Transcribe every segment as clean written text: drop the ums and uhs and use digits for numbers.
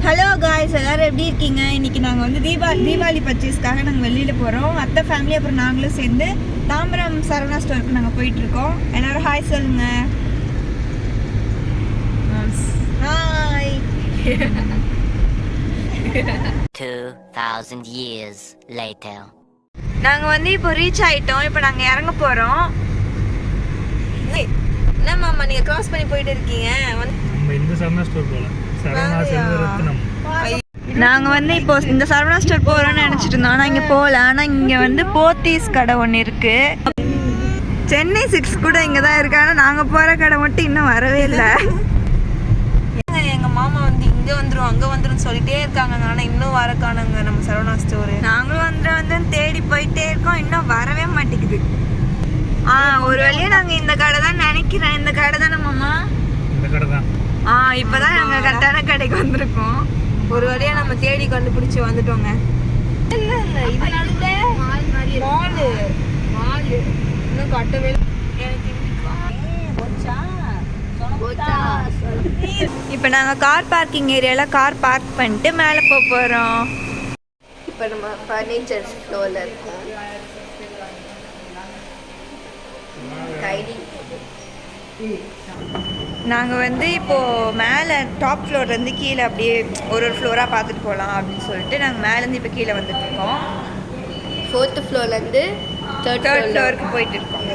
Hello guys, எல்லாரும் எப்படி இருக்கீங்க? இன்னைக்கு நாங்கள் வந்து தீபாவளி பர்ச்சேஸ்க்காக நாங்கள் வெளியில் போகிறோம். அத்தை ஃபேமிலி அப்புறம் நாங்களும் சேர்ந்து தாம்பரம் சரவணா ஸ்டோருக்கு நாங்கள் போயிட்டுருக்கோம். எல்லாரும் ஹாய் சொல்லுங்க. ஹாய். 2000 years later. நாங்கள் வந்து இப்போ ரீச் ஆகிட்டோம். இப்போ நாங்கள் இறங்க போகிறோம். என்ன மாமா நீங்கள் க்ராஸ் பண்ணி போயிட்டு இருக்கீங்க? இந்த சரவணா ஸ்டோர் போல சரவணா செல்வரத்னம். நாங்கள் வந்து இப்போ இந்த சரவணா ஸ்டோர் போகிறோன்னு நினச்சிட்டு இருந்தோம். ஆனால் இங்கே போகல. ஆனால் இங்கே வந்து போத்தீஸ் கடை ஒன்று இருக்குது. சென்னை 6 கூட இங்கே தான் இருக்கு. ஆனால் நாங்கள் போகிற கடை மட்டும் இன்னும் வரவே இல்லை. எங்கள் மாமா வந்து இங்கே வந்துடும் அங்கே வந்துடும் சொல்லிட்டே இருக்காங்க. ஆனால் இன்னும் வர காணுங்க நம்ம சரவணா ஸ்டோரு. நாங்களும் வந்து தேடி போயிட்டே இருக்கோம். இன்னும் வரவே மாட்டேங்குது. ஒரு வழியா நாங்கள் இந்த கடை தான் நினைக்கிறேன். இந்த கடை தானே மாமா? இந்த கடை தான். இப்போதான் நாங்கள் கரெக்டான கடைக்கு வந்திருக்கோம். ஒரு வழியாக நம்ம தேடி கண்டுபிடிச்சி வந்துட்டோங்க. இல்லை இல்லை இது நடுவில் மாலு இன்னும் கட்டவே இப்போ நாங்கள் கார் பார்க்கிங் ஏரியாவில் கார் பார்க் பண்ணிட்டு மேலே போக போகிறோம். இப்போ நம்ம ஃபர்னிச்சர் ஃப்ளோரில் இருக்கோம். நாங்கள் வந்து இப்போது மேலே டாப் ஃப்ளோர்லேருந்து கீழே அப்படியே ஒரு ஃப்ளோராக பார்த்துட்டு போகலாம் அப்படின்னு சொல்லிட்டு நாங்கள் மேலேருந்து இப்போ கீழே வந்துட்டுருக்கோம். 4th ஃப்ளோர்லேருந்து 3rd ஃப்ளோருக்கு போயிட்டு இருக்கோம்.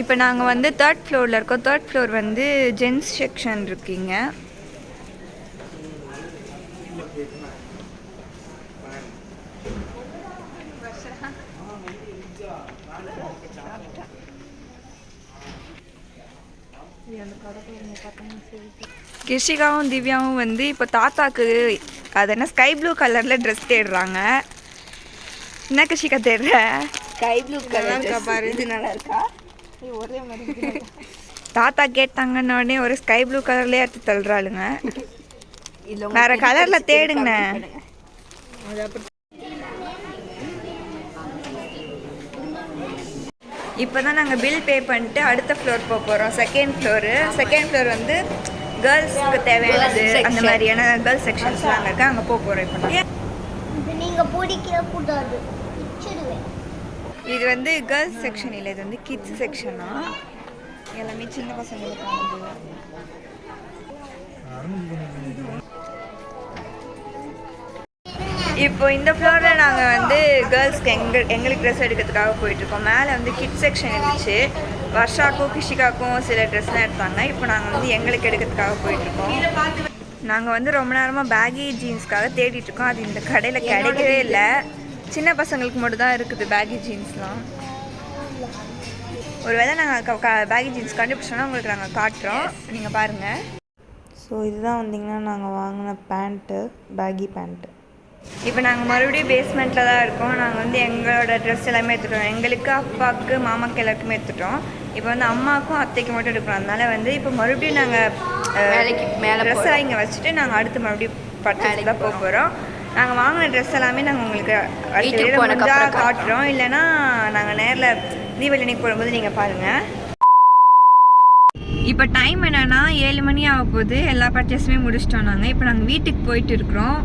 இப்போ நாங்கள் வந்து 3rd ஃப்ளோரில் இருக்கோம். 3rd ஃப்ளோர் வந்து ஜென்ஸ் செக்ஷன் இருக்குங்க. கிருஷிகாவும் திவ்யாவும் வந்து இப்போ தாத்தாக்கு அது என்ன ஸ்கை ப்ளூ கலரில் ட்ரெஸ் தேடுறாங்க. என்ன கிருஷிகா தேடுற? ஸ்கை ப்ளூ கலர் பாரு, இது நல்லா இருக்கா? ஒரே மாதிரி தாத்தா கேட்டாங்கன்னு உடனே ஒரு ஸ்கை ப்ளூ கலர்லேயே எடுத்து தள்ளுறாளுங்க. வேற கலரில் தேடுங்க. இப்போ தான் நாங்கள் பில் பே பண்ணிட்டு அடுத்த ஃப்ளோர் போக போகிறோம். செகண்ட் ஃப்ளோர் வந்து கேர்ள்ஸ்க்கு தேவையானது அந்த மாதிரியான கேர்ள்ஸ் செக்ஷன்ஸ்லாம் அங்கே இருக்குது. அங்கே போக போகிறோம். இப்போ நீங்கள் பிடிக்க கூடாது. இது வந்து கேர்ள்ஸ் செக்ஷன் இல்லை, இது வந்து கிட்ஸ் செக்ஷனா. எல்லாமே சின்ன பசங்களுக்கு இப்போ இந்த ஃப்ளோரில் நாங்கள் வந்து கேர்ள்ஸ்க்கு எங்களுக்கு ட்ரெஸ் எடுக்கிறதுக்காக போயிட்டுருக்கோம். மேலே வந்து கிட்ஸ் செக்ஷன் இருந்துச்சு. வர்ஷாக்கும் கிஷிகாக்கும் சில ட்ரெஸ்லாம் எடுத்தாங்க. இப்போ நாங்கள் வந்து எங்களுக்கு எடுக்கிறதுக்காக போயிட்டுருக்கோம். நாங்கள் வந்து ரொம்ப நேரமாக பேகி ஜீன்ஸ்க்காக தேடிட்டுருக்கோம். அது இந்த கடையில் கிடைக்கவே இல்லை. சின்ன பசங்களுக்கு மட்டும் தான் இருக்குது பேகி ஜீன்ஸ்லாம். ஒரு வேளை நாங்கள் பேகி ஜீன்ஸ் கண்டுபிடிச்சோன்னா உங்களுக்கு நாங்கள் காட்டுறோம், நீங்கள் பாருங்கள். ஸோ இதுதான் வந்திங்கன்னா நாங்கள் வாங்கின பேண்ட்டு, பேகி பேண்ட்டு. இப்போ நாங்கள் மறுபடியும் பேஸ்மெண்ட்டில் தான் இருக்கோம். நாங்கள் வந்து எங்களோட ட்ரெஸ் எல்லாமே எடுத்துட்டோம். எங்களுக்கு, அப்பாவுக்கு, மாமாவுக்கு எல்லாருக்குமே எடுத்துட்டோம். இப்போ வந்து அம்மாவுக்கும் அத்தைக்கு மட்டும் எடுக்கிறோம். அதனால வந்து இப்போ மறுபடியும் நாங்கள் ட்ரெஸ்ஸெல்லாம் இங்கே வச்சுட்டு நாங்கள் அடுத்து மறுபடியும் பர்ச்சேஸ் தான் போக போகிறோம். நாங்கள் வாங்கின ட்ரெஸ் எல்லாமே நாங்கள் உங்களுக்கு அடுத்த காட்டுறோம். இல்லைன்னா நாங்கள் நேரில் தீபாவளி அன்னைக்கு போகும்போது நீங்கள் பாருங்கள். இப்போ டைம் என்னென்னா 7 மணி ஆக போகுது. எல்லா பர்ச்சேஸுமே முடிச்சிட்டோம். இப்போ நாங்கள் வீட்டுக்கு போயிட்டு இருக்கிறோம்.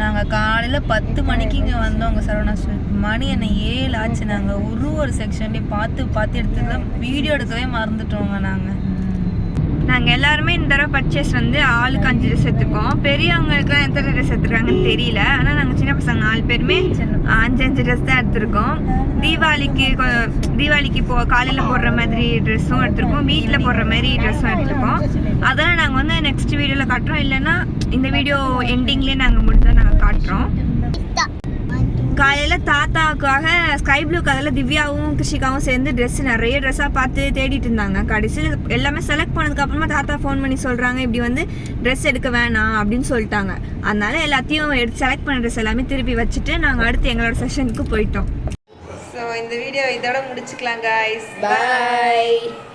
நாங்கள் காலையில் 10 மணிக்கு இங்கே வந்தோம். அங்கே சரவணா ஸ்டோர் மணி என்ன 7 ஆச்சு. நாங்கள் ஒரு செக்ஷன்லேயே பார்த்து எடுத்துக்கலாம். வீடியோ எடுக்கவே மறந்துட்டோங்க. நாங்கள் எல்லாருமே இந்த தடவை பர்ச்சேஸ் வந்து ஆளுக்கு 5 ட்ரெஸ் எடுத்துருக்கோம். பெரியவங்களுக்குலாம் எத்தனை ட்ரெஸ் எடுத்துருக்காங்கன்னு தெரியல. ஆனால் நாங்கள் சின்ன பசங்க 4 பேருமே 5 ட்ரெஸ் தான் எடுத்துருக்கோம். தீபாவளிக்கு காலையில் போடுற மாதிரி ட்ரெஸ்ஸும் எடுத்துருக்கோம். வீட்டில் போடுற மாதிரி ட்ரெஸ்ஸும் எடுத்துருக்கோம். அதெல்லாம் நாங்கள் வந்து நெக்ஸ்ட் வீடியோவில் காட்டுறோம். இல்லைன்னா இந்த வீடியோ எண்டிங்லேயே நாங்கள் முடிஞ்சால் நாங்கள் காட்டுறோம். காலையில் தாத்தாவுக்காக ஸ்கை ப்ளூ கலரில் திவ்யாவும் கிருஷிகாவும் சேர்ந்து நிறைய ட்ரெஸ்ஸாக பார்த்து தேடிட்டு இருந்தாங்க. கடைசியில் எல்லாமே செலக்ட் பண்ணதுக்கப்புறமா தாத்தா ஃபோன் பண்ணி சொல்கிறாங்க, இப்படி வந்து ட்ரெஸ் எடுக்க வேணாம் அப்படின்னு சொல்லிட்டாங்க. அதனால எல்லாத்தையும் செலக்ட் பண்ண ட்ரெஸ் எல்லாமே திருப்பி வச்சுட்டு நாங்கள் அடுத்து எங்களோட செஷனுக்கு போயிட்டோம். ஸோ இந்த வீடியோ இதோட முடிச்சுக்கலாம் guys. Bye.